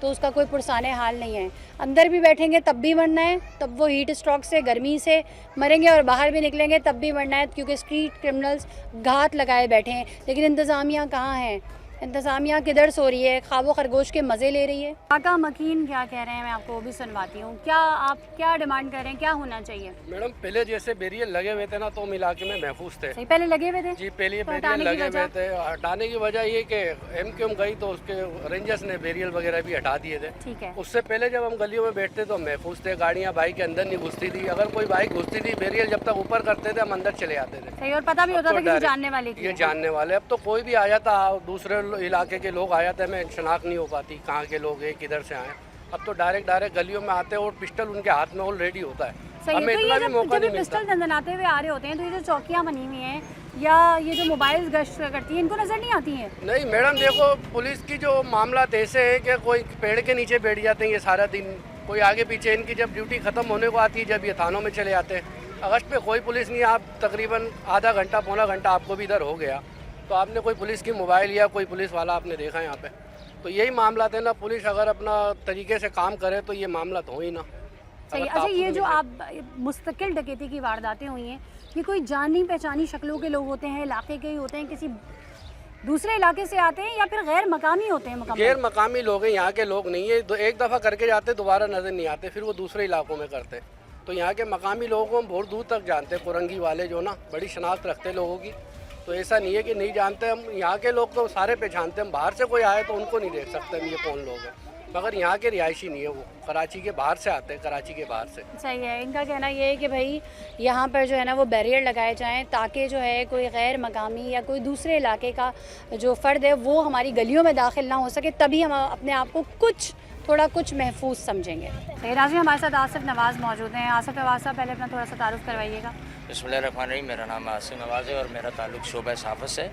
तो उसका कोई पुरसाने हाल नहीं है। अंदर भी बैठेंगे तब भी मरना है, तब वो हीट स्ट्रोक से गर्मी से मरेंगे, और बाहर भी निकलेंगे तब भी मरना है, क्योंकि स्ट्रीट क्रिमिनल्स घात लगाए बैठे हैं। लेकिन इंतज़ामिया कहाँ है? इंतज़ामिया किधर सो रही है? ख्वाबो खरगोश के मज़े ले रही है। काका मकीन क्या कह रहे हैं, मैं आपको वो भी सुनवाती हूँ। क्या आप क्या डिमांड कर रहे हैं, क्या होना चाहिए?
मैडम पहले जैसे बैरियर लगे हुए थे ना तो हम इलाके में महफूज थे।
सही, पहले लगे हुए थे?
जी पहले
तो
बैरियर
हटाने की
लगे हुए
वजह?
थे। हटाने की वजह ये कि MQM गई तो उसके रेंजर्स ने बैरियर वगैरह भी हटा दिए थे।
ठीक है।
उससे पहले जब हम गलियों में बैठते तो हम महफूज थे, गाड़ियाँ बाइक के अंदर नहीं घुसती थी। अगर कोई बाइक घुसती थी बैरियर जब तक ऊपर करते थे हम अंदर चले आते थे।
सही। और पता भी होता था किसी जानने वाले की
ये
है।
जानने वाले। अब तो कोई भी आ जाता, दूसरे इलाके के लोग आ जाते, हमें शनाख्त नहीं हो पाती कहाँ के लोग हैं, किधर से आए। अब तो डायरेक्ट गलियों में आते हैं और पिस्टल उनके हाथ में ऑलरेडी होता है।
सही है।
हमें
तो
इतना
ये
भी
जब
मौका
जब ये
नहीं मिलता।
पिस्टल दंदनाते हुए आ रहे होते हैं तो ये जो चौकियाँ बनी हुई हैं या ये जो मोबाइल गश्त करती हैं, इनको नज़र नहीं आती हैं?
नहीं मैडम, देखो पुलिस की जो मामला ऐसे है कि कोई पेड़ के नीचे बैठ जाते हैं ये सारा दिन, कोई आगे पीछे। इनकी जब ड्यूटी ख़त्म होने को आती है जब ये थानों में चले जाते हैं। अगस्त पे कोई पुलिस नहीं, आप तकरीबन आधा घंटा पौना घंटा आपको भी इधर हो गया तो आपने कोई पुलिस की मोबाइल या कोई पुलिस वाला आपने देखा यहाँ पे? तो यही मामला थे ना, पुलिस अगर अपना तरीके से काम करे तो ये मामला तो हो ही ना।
सही। अच्छा, ये जो आप मुस्तकिल डकैती की वारदातें हुई हैं, ये कोई जानी पहचानी शक्लों के लोग होते हैं, इलाके के ही होते हैं, किसी दूसरे इलाके से आते हैं, या फिर गैर मकामी होते हैं?
गैर मकामी लोग हैं, यहाँ के लोग नहीं है। एक दफ़ा करके जाते दोबारा नज़र नहीं आते, फिर वो दूसरे इलाकों में करते। तो यहाँ के मकामी लोगों को हम बहुत दूर तक जानते हैं। कुरंगी वाले जो ना बड़ी शनाख्त रखते लोगों की, तो ऐसा नहीं है कि नहीं जानते। हम यहाँ के लोग तो सारे पहचानते हैं। हम बाहर से कोई आए तो उनको नहीं देख सकते हम ये कौन लोग हैं, मगर यहाँ के रिहायशी नहीं है, वो कराची के बाहर से आते हैं, कराची के बाहर से।
सही है। इनका कहना ये है कि भाई यहाँ पर जो है ना वो बैरियर लगाए जाएं ताकि जो है कोई गैर मकामी या कोई दूसरे इलाके का जो फ़र्द है वो हमारी गलियों में दाखिल ना हो सके, तभी हम अपने आप को थोड़ा कुछ महफूज समझेंगे। नाज़रीन, हमारे साथ आसिफ नवाज़ मौजूद हैं। आसिफ नवाज़ साहब, पहले अपना थोड़ा सा तारुफ करवाइएगा।
बिस्मिल्लाहिर्रहमानिर्रहीम, मेरा नाम आसिफ नवाज़ है और मेरा ताल्लुक़ शोबा साफ़ से।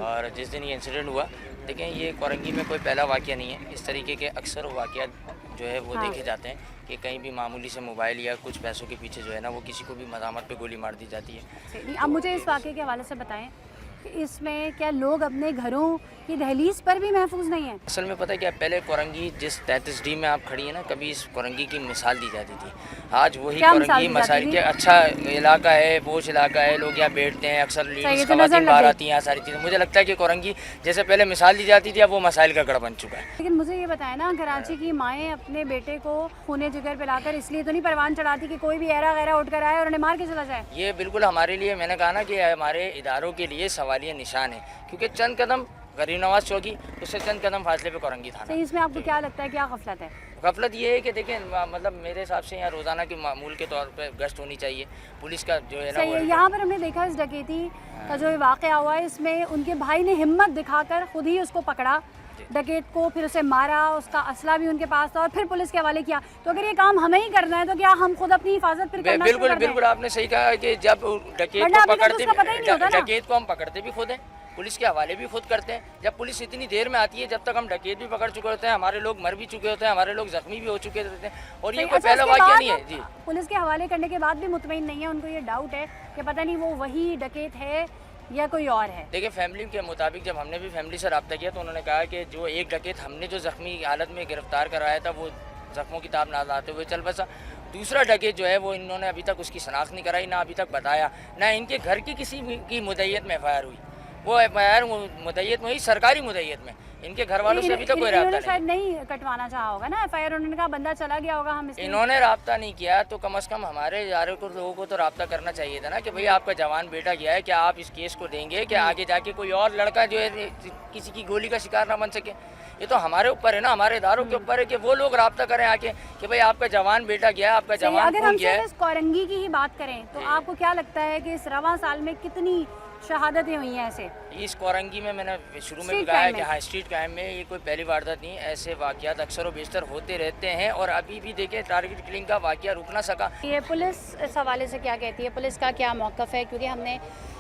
और जिस दिन ये इंसिडेंट हुआ, देखें ये कोरंगी में कोई पहला वाक़या नहीं है। इस तरीके के अक्सर वाक़यात जो है वो
हाँ।
देखे जाते हैं कि कहीं भी मामूली से मोबाइल या कुछ पैसों के पीछे जो है ना वो किसी को भी मज़ामत पे गोली मार दी जाती है।
नहीं, अब मुझे इस वाक़े के हवाले से बताएं कि इसमें क्या लोग अपने घरों की दहलीज पर भी महफूज नहीं है?
असल में पता है क्या, पहले कोरंगी जिस 33D में आप खड़ी है ना, कभी इस कोरंगी की मिसाल दी जाती थी। आज वही
क्या मिसाल
कोरंगी
दी जाती
मसाइल
थी?
के अच्छा इलाका है, बोझ इलाका है, लोग यहाँ बैठते हैं, अक्सर
सही,
लेडीज़
तो नज़र
खवातीन
लग
बाहर
गई।
आती हैं, यहाँ सारी चीज़ें। मुझे लगता है कि कोरंगी जैसे पहले मिसाल दी जाती थी, अब वो मसाइल का गढ़ बन चुका है।
लेकिन मुझे ये बताएं ना, कराची की माएँ अपने बेटे को खूने जिगर पिलाकर इसलिए तो नहीं परवान चढ़ाती कि कोई भी ऐरा गैरा उठ कर आए और उन्हें मार के चला जाए?
ये बिल्कुल हमारे लिए, मैंने कहा ना कि हमारे इदारों के लिए सवालिया निशान है, क्योंकि चंद कदम गरीब नवाज चौकी, उससे चंद कदम फासले पे कोरंगी थाना।
सही, इसमें आपको क्या लगता है, क्या गफलत है?
गफलत ये है कि देखें, मतलब मेरे हिसाब से यहाँ रोज़ाना की मामूल के तौर पे गश्त होनी चाहिए पुलिस का जो है ना।
सही है। यहाँ पर हमने देखा इस डकैती का जो वाक़या हुआ है, इसमें उनके भाई ने हिम्मत दिखाकर खुद ही उसको पकड़ा, डकैत को, फिर उसे मारा, उसका असला भी उनके पास था और फिर पुलिस के हवाले किया। तो अगर ये काम हमें ही करना है तो क्या हम खुद अपनी हिफाजत फिर करना शुरू
बिल्कुल
कर दें?
बिल्कुल, आपने सही कहा कि जब डकैत
वरना
को
अभी तक
पकड़ते
उसका पता ही नहीं होता ना।
डकैत को हम पकड़ते भी खुद हैं, पुलिस के हवाले भी खुद करते हैं। जब पुलिस इतनी देर में आती है, जब तक हम डकैत भी पकड़ चुके होते हैं, हमारे लोग मर भी चुके होते हैं, हमारे लोग जख्मी भी हो चुके होते हैं, और ये
सही,
कोई
अच्छा,
पहला
उसके
वाक़या
बाद
नहीं है
वो
जी।
पुलिस के हवाले करने के बाद भी मुतमईन नहीं है, उनको ये डाउट है कि पता नहीं वो वही डकैत है या कोई और है।
देखिए, फैमिली के मुताबिक जब हमने भी फैमिली से रब्ता किया तो उन्होंने कहा कि जो एक डकैत हमने जो ज़ख्मी हालत में गिरफ्तार कराया था, वो ज़ख्मों की ताब ना लाते हुए चल बसा। दूसरा डकैत जो है वो इन्होंने अभी तक उसकी शनाख्त नहीं कराई, ना अभी तक बताया, ना इनके घर की किसी की मुदैयत में FIR हुई। वो FIR मुदैयत में हुई सरकारी मुदैयत में, इनके घर वालों से अभी तक कोई रब्ता
इन्होंने
नहीं।
शायद नहीं कटवाना चाहा होगा ना FIR, उन्होंने कहा बंदा चला गया होगा, हम इसलिए।
इन्होंने रब्ता नहीं किया तो कम से कम हमारे इदारे को, लोगों को तो रब्ता करना चाहिए था ना कि भाई आपका जवान बेटा गया है, क्या आप इस केस को देंगे कि आगे जाके कोई और लड़का जो है किसी की गोली का शिकार ना बन सके। ये तो हमारे ऊपर है ना, हमारे इदारों के ऊपर है कि वो लोग रब्ता करें आके कि भाई आपका जवान बेटा गया है, आपका
सही,
जवान
अगर
खून
हम
गया
सिर्फ
है।
इस कोरंगी की ही बात करें तो आपको क्या लगता है कि इस रवां साल में कितनी शहादतें हुई हैं ऐसे?
इस कोरंगी में मैंने शुरू में भी
स्ट्रीट
कहा है
क्राइम
कि
में।
हाँ, स्ट्रीट क्राइम में ये कोई पहली वारदात नहीं है, ऐसे वाक़यात अक्सर व बेशतर होते रहते हैं, और अभी भी देखें टारगेट किलिंग का वाक़या रुक ना सका।
ये पुलिस इस हवाले से क्या कहती है, पुलिस का क्या मौक़िफ़ है? क्योंकि हमने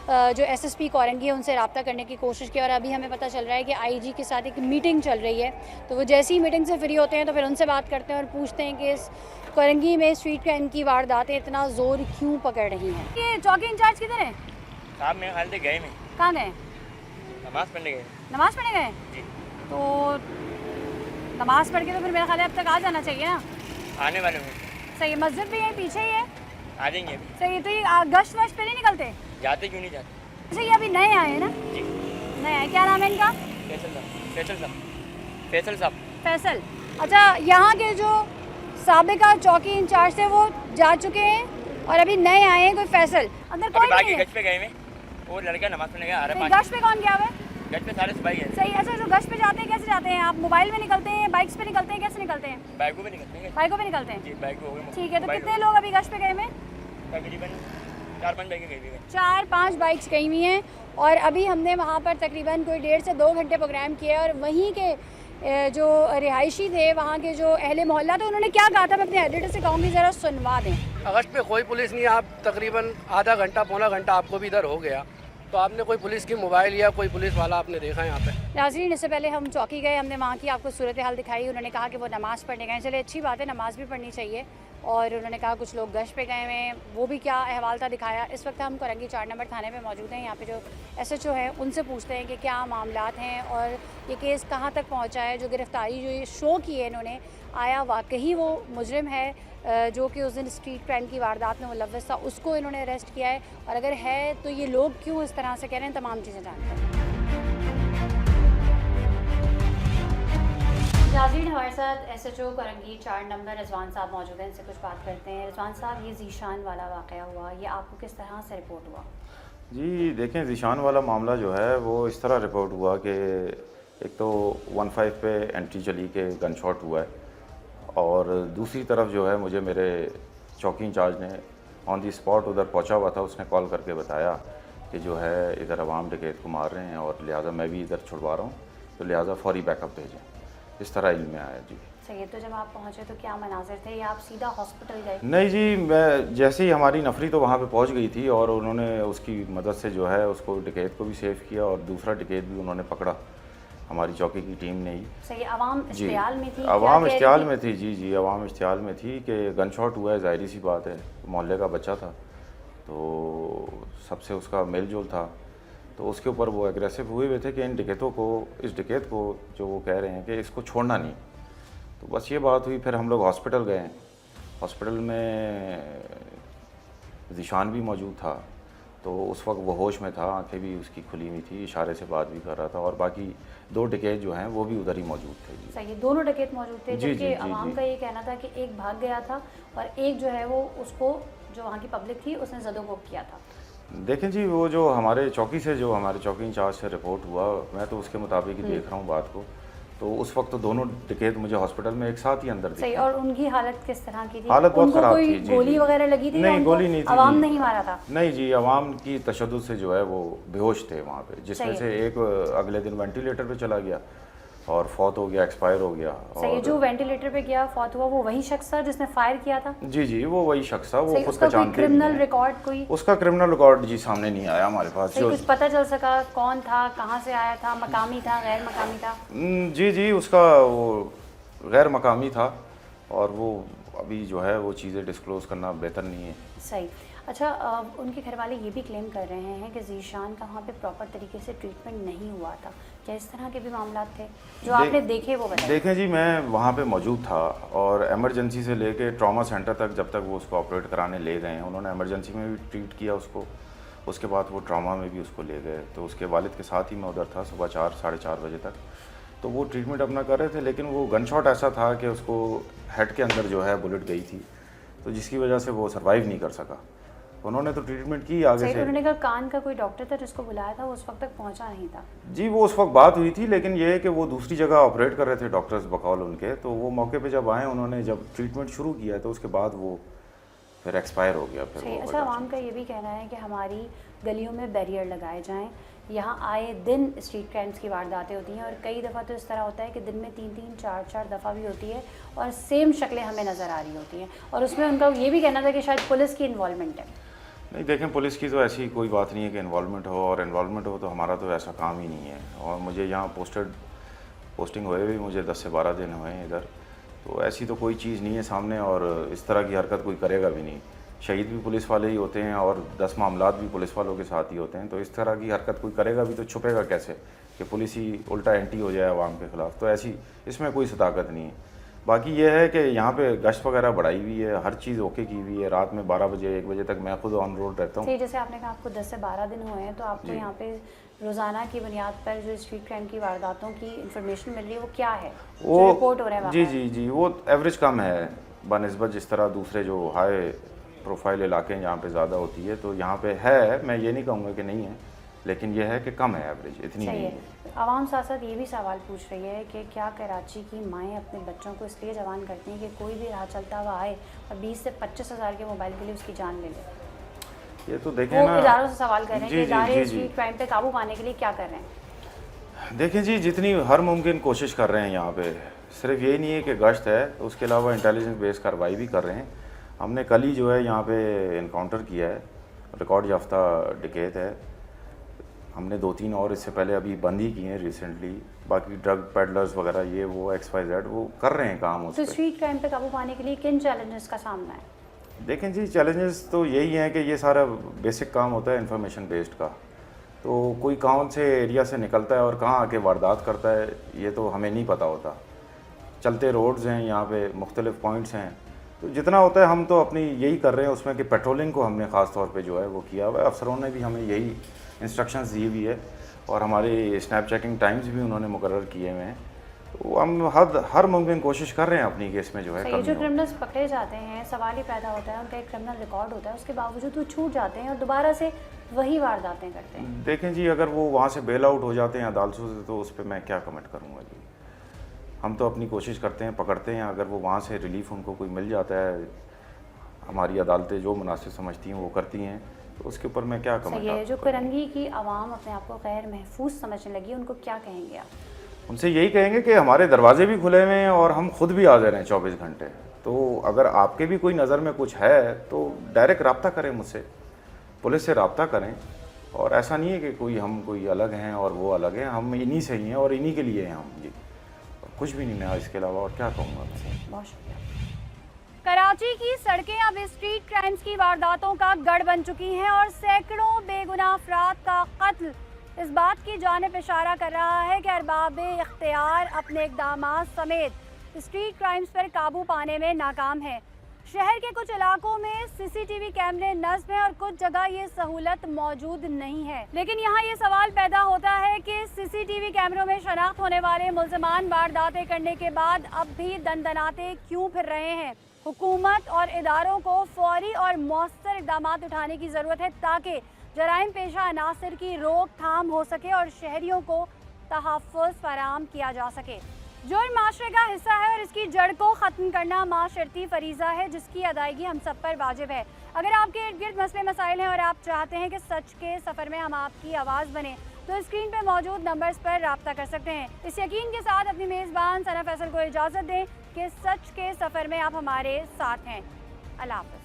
जो SSP कोरंगी है उनसे रब्ता करने की कोशिश की और अभी हमें पता चल रहा है कि IG के साथ एक मीटिंग चल रही है, तो वो जैसी ही मीटिंग से फ्री होते हैं तो फिर उनसे बात करते हैं और पूछते हैं कि इस कोरंगी में स्ट्रीट क्राइम की वारदातें इतना ज़ोर क्यों पकड़ रही हैं। ये चौकी इंचार्ज किधर है?
साहब मेरे ख्याल से गए में
कहाँ गए?
नमाज़ पढ़ने गए।
नमाज़ पढ़ने गए? तो नमाज़ पढ़ के तो फिर मेरा ख्याल है अब तक आ जाना चाहिए ना।
आने वाले में
सही, मस्जिद भी यहीं पीछे ही है।
आ जाएंगे अभी।
सही, तो ये गश्त वश्त पे नहीं निकलते?
जाते क्यों नहीं जाते?
अच्छा, ये अभी नए आए हैं ना?
जी।
नए आए, क्या नाम है इनका?
फैसल साहब।
फैसल। अच्छा, यहाँ के जो साबिका चौकी इंचार्ज थे वो जा चुके हैं और अभी नए आए हैं कोई फैसल। अंदर कोई नहीं है?
गश्त पे गए में, वो लड़का नमाज़ पढ़ने गया।
सही, गश्त पे कौन गया हुआ है?
गश्त पे सारे सिपाही हैं।
सही। अच्छा, जो गश्त पे जाते हैं कैसे जाते हैं? आप मोबाइल में निकलते हैं, बाइक्स पे निकलते हैं, कैसे निकलते हैं?
बाइकों पे निकलते हैं।
बाइकों पे निकलते हैं।
जी, बाइक हो गए।
ठीक है, तो कितने लोग अभी गश्त पे गए हुए हैं?
तकरीबन 4-5 बाइकें गई हुई हैं।
4-5 बाइक्स गई हुई हैं और अभी हमने वहाँ पर तकरीबन कोई 1.5 से 2 घंटे प्रोग्राम किया और वहीं के जो रिहायशी थे, वहाँ के जो अहले मोहल्ला थे, उन्होंने क्या कहा था, मैं अपने एडिटर से कहूँगी ज़रा सुनवा दें।
अगस्त पे कोई पुलिस नहीं, आप तकरीबन आधा घंटा पौना घंटा आपको भी इधर हो गया, तो आपने कोई पुलिस की मोबाइल या कोई पुलिस वाला आपने देखा यहाँ पे?
नाज़रीन, इससे पहले हम चौकी गए, हमने वहाँ की आपको सूरत हाल दिखाई। उन्होंने कहा कि वो नमाज़ पढ़ने गए। चले, अच्छी बात है, नमाज़ भी पढ़नी चाहिए। और उन्होंने कहा कुछ लोग गश्त पे गए हैं, वो भी क्या अहवाल था दिखाया। इस वक्त हम कोरंगी 4 नंबर थाने में मौजूद हैं। यहाँ पे जो SHO है उनसे पूछते हैं कि क्या मामलात हैं और ये केस कहाँ तक पहुँचा है। जो गिरफ्तारी जो ये शो की है इन्होंने, आया वाकई वो मुजरिम है जो कि उस दिन स्ट्रीट क्राइम की वारदात में मुलव्वस था, उसको इन्होंने अरेस्ट किया है, और अगर है तो ये लोग क्यों इस तरह से कह रहे हैं, तमाम चीज़ें जानते हैं। नाज़रीन, हमारे साथ SHO कोरंगी 4 नंबर रिजवान साहब मौजूद हैं, इनसे कुछ बात करते हैं। रिजवान साहब, ये ज़ीशान वाला वाक़या हुआ, ये आपको किस तरह से रिपोर्ट हुआ?
जी देखें, ज़ीशान वाला मामला जो है वो इस तरह रिपोर्ट हुआ कि एक तो 15 पे एंट्री चली के गन शॉट हुआ है, और दूसरी तरफ जो है मुझे मेरे चौकी इंचार्ज ने ऑन दी स्पॉट उधर पहुंचा हुआ था, उसने कॉल करके बताया कि जो है इधर अवाम डकैत को मार रहे हैं और लिहाजा मैं भी इधर छुड़वा रहा हूँ, तो लिहाजा फौरी बैकअप भेजें। इस तरह इल्म में आया जी।
सही है, तो जब आप पहुँचे तो क्या मनाजिर थे, या आप सीधा हॉस्पिटल गए?
नहीं जी, मैं जैसे ही हमारी नफरी तो वहाँ पे पहुँच गई थी और उन्होंने उसकी मदद से जो है उसको डकैत को भी सेव किया और दूसरा डकैत भी उन्होंने पकड़ा। हमारी चौकी की टीम ने ही।
सही, आवाम
जी,
इश्तियाल में थी,
आवाम
क्या कह
इश्तियाल
रही
में थी। जी जी, आवाम इश्तियाल में थी कि गन शॉट हुआ है, ज़ाहिर सी बात है, मोहल्ले का बच्चा था तो सबसे उसका मेल जोल था, तो उसके ऊपर वो एग्रेसिव हुए थे कि इन डिकेतों को, इस डिकेत को जो वो कह रहे हैं कि इसको छोड़ना नहीं। तो बस ये बात हुई। फिर हम लोग हॉस्पिटल गए। हॉस्पिटल में ज़ीशान भी मौजूद था, तो उस वक्त वो होश में था, आंखें भी उसकी खुली हुई थी, इशारे से बात भी कर रहा था, और बाकी 2 डिकेत जो हैं वो भी उधर ही मौजूद थे। जी
सही, दोनों डकैत मौजूद थे,
जी, जी,
जबकि
जी,
आवाम
जी।
का ये कहना था कि एक भाग गया था और एक जो है वो उसको, जो वहाँ की पब्लिक थी, उसने ज़दोकोब किया था।
देखें जी, वो जो हमारे चौकी से, जो हमारे चौकी इंचार्ज से रिपोर्ट हुआ, मैं तो उसके मुताबिक ही देख रहा हूँ बात को, तो उस वक्त तो दोनों डिकेत मुझे हॉस्पिटल में एक साथ ही अंदर दिखे।
सही, और उनकी हालत किस तरह की थी?
हालत बहुत
उनको
ख़राब
कोई
थी। जी
गोली
जी।
वगैरह लगी थी या
नहीं,
उनको
गोली नहीं थी
आवाम
जी।
नहीं मारा था?
नहीं जी, आवाम की तशद्दुद से जो है वो बेहोश थे वहाँ पे, जिसमें
सही
से एक अगले दिन वेंटिलेटर पे चला गया और फौत हो गया, एक्सपायर हो गया।
सही, जो
और
वेंटिलेटर पे गया, फौत हुआ, वो वही शख्स था जिसने फायर किया था?
जी जी, वो वही शख्स था, वो
सही,
खुद
उसका कोई
पहचानते भी
क्रिमिनल
हैं।
रिकॉर्ड कोई?
उसका क्रिमिनल रिकॉर्ड जी सामने नहीं आया हमारे पास।
सही,
जो
कुछ पता चल सका कौन था, कहाँ से आया था, मकामी था, गैर मकामी था?
जी जी, उसका वो गैर मकामी था, और वो अभी जो है वो चीज़ें डिस्क्लोज़ करना बेहतर नहीं है।
सही। अच्छा, उनके घर वाले ये भी क्लेम कर रहे हैं कि ज़ीशान का वहाँ पे प्रॉपर तरीके से ट्रीटमेंट नहीं हुआ था। क्या इस तरह के भी मामला थे जो आपने देखे, वो बताइए?
देखें जी, मैं वहाँ पे मौजूद था, और इमरजेंसी से लेके ट्रॉमा सेंटर तक जब तक वो उसको ऑपरेट कराने ले गए हैं, उन्होंने इमरजेंसी में भी ट्रीट किया उसको, उसके बाद वो ट्रॉमा में भी उसको ले गए। तो उसके वालिद के साथ ही मैं उधर था सुबह 4 साढ़े 4 बजे तक, तो वो ट्रीटमेंट अपना कर रहे थे, लेकिन वो गन शॉट ऐसा था कि उसको हेड के अंदर जो है बुलेट गई थी, तो जिसकी वजह से वो सर्वाइव नहीं कर सका। उन्होंने तो ट्रीटमेंट की आगे
सही,
से।
उन्होंने कहा कान का कोई डॉक्टर था जिसको बुलाया था, वो उस वक्त तक पहुंचा नहीं था।
जी, वो उस वक्त बात हुई थी, लेकिन ये है कि वो दूसरी जगह ऑपरेट कर रहे थे डॉक्टर्स बकौल उनके, तो वो मौके पे जब आए, उन्होंने जब ट्रीटमेंट शुरू किया तो उसके बाद वो फिर एक्सपायर हो गया। फिर
सही।
वो
अच्छा, आवाम का ये भी कहना है कि हमारी गलियों में बैरियर लगाए जाएं, यहाँ आए दिन स्ट्रीट क्राइम्स की वारदातें होती हैं, और कई दफ़ा तो इस तरह होता है कि दिन में 3-3 4-4 दफ़ा भी होती है, और सेम शक्लें हमें नज़र आ रही होती हैं, और उसमें उनका ये भी कहना था कि शायद पुलिस की इन्वॉल्वमेंट है।
नहीं, देखें, पुलिस की तो ऐसी कोई बात नहीं है कि इन्वॉल्वमेंट हो, और इन्वॉल्वमेंट हो तो हमारा तो ऐसा काम ही नहीं है। और मुझे यहाँ पोस्टिंग हुए भी मुझे 10 से 12 दिन हुए हैं इधर, तो ऐसी तो कोई चीज़ नहीं है सामने, और इस तरह की हरकत कोई करेगा भी नहीं। शहीद भी पुलिस वाले ही होते हैं, और 10 मामलात भी पुलिस वालों के साथ ही होते हैं, तो इस तरह की हरकत कोई करेगा भी तो छुपेगा कैसे कि पुलिस ही उल्टा एंटी हो जाए आवाम के ख़िलाफ़, तो ऐसी इसमें कोई सदाकत नहीं है। बाकी ये है कि यहाँ पे गश्त वगैरह बढ़ाई हुई है, हर चीज़ ओके की हुई है। रात में 12 बजे 1 बजे तक मैं खुद ऑन रोड रहता हूँ।
सही, जैसे आपने कहा आपको 10 से 12 दिन हुए हैं, तो आपको यहाँ पे रोज़ाना की बुनियाद पर जो स्ट्रीट क्राइम की वारदातों की इन्फॉर्मेशन मिल रही है, वो क्या है जो रिपोर्ट हो रहा है?
जी जी जी, वो एवरेज कम है बनिस्बत जिस तरह दूसरे जो हाई प्रोफाइल इलाके हैं जहाँ पे ज़्यादा होती है, तो यहाँ पे है, मैं ये नहीं कहूँगा कि नहीं है, लेकिन यह है कि कम है, एवरेज इतनी
सही
नहीं
है। आवाम साथ साथ ये भी सवाल पूछ रही है कि क्या कराची की माएँ अपने बच्चों को इसलिए जवान करती हैं कि कोई भी राह चलता हुआ आए और 20 से 25 हज़ार के मोबाइल के लिए उसकी जान ले ले?
ये तो देखें
वो
ना,
इदारों से सवाल कर रहे हैं
जी,
कि
जी,
इदारे
जी, जी।
स्ट्रीट क्राइम पे काबू पाने के लिए क्या कर रहे हैं?
देखें जी, जितनी हर मुमकिन कोशिश कर रहे हैं यहाँ पे, सिर्फ यही नहीं है कि गश्त है, तो उसके अलावा इंटेलिजेंस बेस्ड कार्रवाई भी कर रहे हैं। हमने कल ही जो है यहाँ पे इनकाउंटर किया है, रिकॉर्ड याफ्ता डिकेत है। हमने 2-3 और इससे पहले अभी बंद ही किए हैं रिसेंटली। बाकी ड्रग पेडलर्स वगैरह ये वो XYZ वो कर रहे हैं काम उस
तो
पर।
स्ट्रीट क्राइम पे काबू पाने के लिए किन चैलेंजेस का सामना है?
देखें जी, चैलेंजेस तो यही हैं कि ये सारा बेसिक काम होता है इन्फॉर्मेशन बेस्ड का, तो कोई कौन से एरिया से निकलता है और कहाँ आके वारदात करता है ये तो हमें नहीं पता होता। चलते रोड्स हैं यहाँ पे, मुख्तलिफ पॉइंट्स हैं, तो जितना होता है हम तो अपनी यही कर रहे हैं उसमें कि पेट्रोलिंग को हमने ख़ास तौर पे जो है वो किया हुआ है। अफसरों ने भी हमें यही इंस्ट्रक्शंस दी हुई है, और हमारे स्नैप चेकिंग टाइम्स भी उन्होंने मुकर्रर किए हुए हैं, तो हम हर मुमकिन कोशिश कर रहे हैं अपनी केस में जो है
सही,
कमी
जो
हो।
क्रिमिनल्स पकड़े जाते हैं, सवाल ही पैदा होता है, उनका एक क्रिमिनल रिकॉर्ड होता है, उसके बावजूद वो छूट जाते हैं और दोबारा से वही वारदातें करते हैं।
देखें जी, अगर वो वहाँ से बेल आउट हो जाते हैं अदालतों से, तो उस पर मैं क्या कमेंट करूँगा जी। हम तो अपनी कोशिश करते हैं, पकड़ते हैं, अगर वो वहाँ से रिलीफ उनको कोई मिल जाता है, हमारी अदालतें जो मुनासिब समझती हैं वो करती हैं, तो उसके ऊपर मैं क्या
सही है।
कमेंट
जो करंगी की आवाम अपने आप को गैर महफूज समझने लगी, उनको क्या कहेंगे आप?
उनसे यही कहेंगे कि हमारे दरवाजे भी खुले हुए हैं और हम खुद भी हाजिर हैं 24 घंटे। तो अगर आपके भी कोई नज़र में कुछ है तो डायरेक्ट रब्ता करें मुझसे, पुलिस से रब्ता करें, और ऐसा नहीं है कि कोई अलग हैं और वो अलग हैं, हम इन्हीं से ही हैं और इन्हीं के लिए हैं हम जी, कुछ भी नहीं मैं इसके अलावा और क्या कहूँगा।
बहुत शुक्रिया। कराची की सड़कें अब स्ट्रीट क्राइम्स की वारदातों का गढ़ बन चुकी हैं और सैकड़ों बेगुनाह अफराद का कत्ल इस बात की जानिब इशारा कर रहा है कि अरबाबे इख्तियार अपने इक़दामात समेत स्ट्रीट क्राइम्स पर काबू पाने में नाकाम है। शहर के कुछ इलाकों में सीसीटीवी कैमरे नस्ब हैं और कुछ जगह ये सहूलत मौजूद नहीं है। लेकिन यहाँ ये सवाल पैदा होता है कि सीसीटीवी कैमरों में शनाख्त होने वाले मुल्ज़िमान वारदातें करने के बाद अब भी दंदनाते क्यों फिर रहे हैं। हुकूमत और इदारों को फौरी और मौसर इक़दाम उठाने की ज़रूरत है ताकि जराइम पेशा अनासर की रोकथाम हो सके और शहरियों को तहफ़्फ़ुज़ फराहम किया जा सके। जुर्म माशरे का हिस्सा है और इसकी जड़ को ख़त्म करना माशरती फरीज़ा है जिसकी अदायगी हम सब पर वाजिब है। अगर आपके इर्द गिर्द मसले मसाइल हैं और आप चाहते हैं कि सच के सफ़र में हम आपकी आवाज़ बने तो स्क्रीन पर मौजूद नंबर्स पर रब्ता कर सकते हैं। इस यकीन के साथ अपनी मेज़बान सना फैसल को इजाज़त दें कि सच के सफ़र में आप हमारे साथ हैं। अल्लाह हाफ़िज़।